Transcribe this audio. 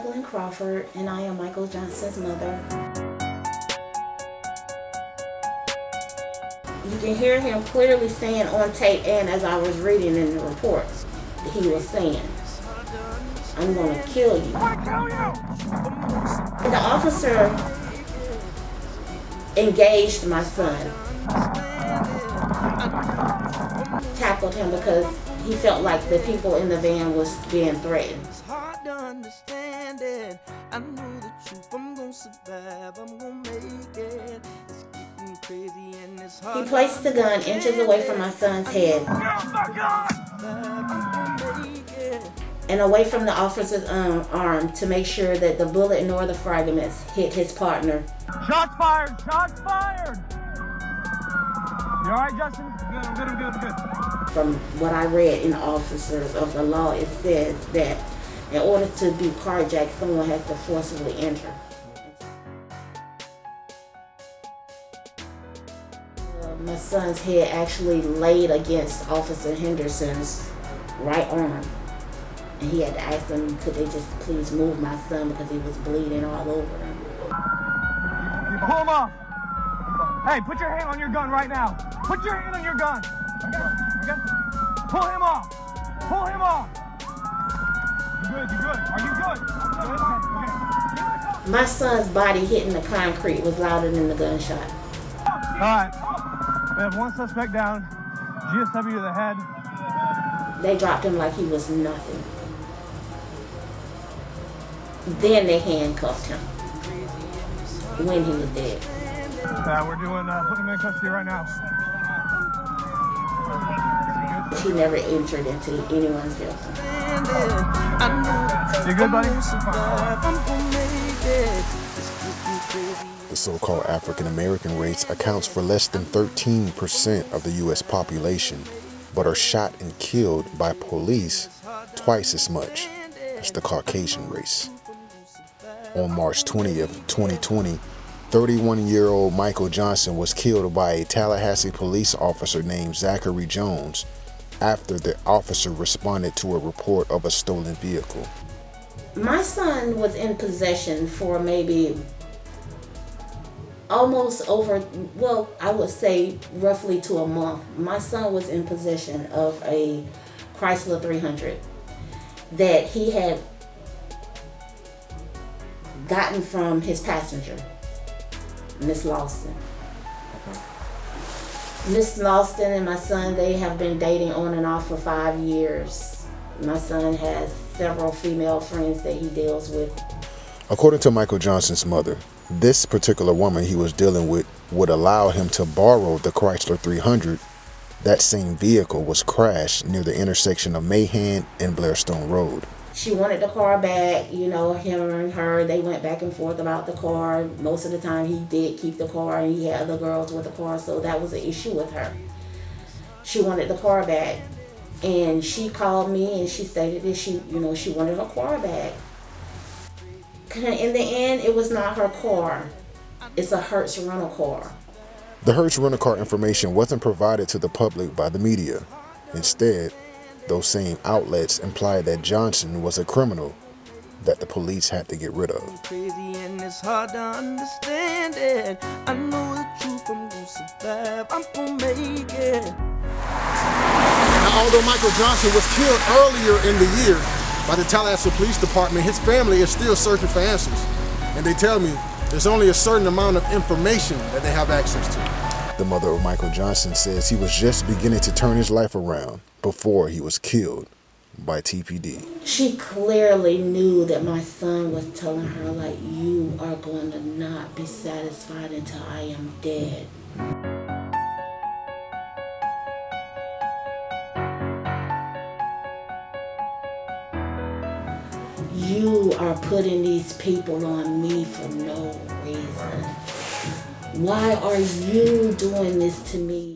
Evelyn Crawford, and I am Michael Johnson's mother. You can hear him clearly saying on tape, and as I was reading in the reports, he was saying, "I'm going to kill you." The officer engaged my son, tackled him because he felt like the people in the van was being threatened. He placed the gun inches away from my son's head and away from the officer's arm to make sure that the bullet nor the fragments hit his partner. Shots fired! Shots fired! You all right, Justin? Good, I'm good. From what I read in the officers of the law, it says that in order to be carjacked, someone has to forcibly enter. My son's head actually laid against Officer Henderson's right arm. And he had to ask them, could they just please move my son because he was bleeding all over him. Pull him off. Hey, put your hand on your gun right now. Put your hand on your gun. Okay. Pull him off. Pull him off. You good? Are you good? Okay. My son's body hitting the concrete was louder than the gunshot. All right. We have one suspect down. GSW to the head. They dropped him like he was nothing. Then they handcuffed him when he was dead. We're doing putting him in custody right now. He never entered into anyone's vehicle. You good, buddy? The so-called African American race accounts for less than 13% of the U.S. population, but are shot and killed by police twice as much as the Caucasian race. On March 20th, 2020, 31-year-old Michael Johnson was killed by a Tallahassee police officer named Zachary Jones after the officer responded to a report of a stolen vehicle. My son was in possession for maybe almost over, well, I would say roughly to a month. My son was in possession of a Chrysler 300 that he had gotten from his passenger, Miss Lawson. Miss Lawson and my son, they have been dating on and off for 5 years. My son has several female friends that he deals with. According to Michael Johnson's mother, this particular woman he was dealing with would allow him to borrow the Chrysler 300. That same vehicle was crashed near the intersection of Mahan and Blairstone Road. She wanted the car back, him and her, they went back and forth about the car. Most of the time he did keep the car and he had other girls with the car, so that was an issue with her. She wanted the car back and she called me and she stated that she wanted her car back. In the end, it was not her car. It's a Hertz rental car. The Hertz rental car information wasn't provided to the public by the media. Instead, those same outlets implied that Johnson was a criminal that the police had to get rid of. Crazy and it's hard to understand it. I know the truth, I'm gonna survive, I'm gonna make it. Now, although Michael Johnson was killed earlier in the year by the Tallahassee Police Department, his family is still searching for answers. And they tell me there's only a certain amount of information that they have access to. The mother of Michael Johnson says he was just beginning to turn his life around before he was killed by TPD. She clearly knew that my son was telling her, like, you are going to not be satisfied until I am dead. You are putting these people on me for no reason. Why are you doing this to me?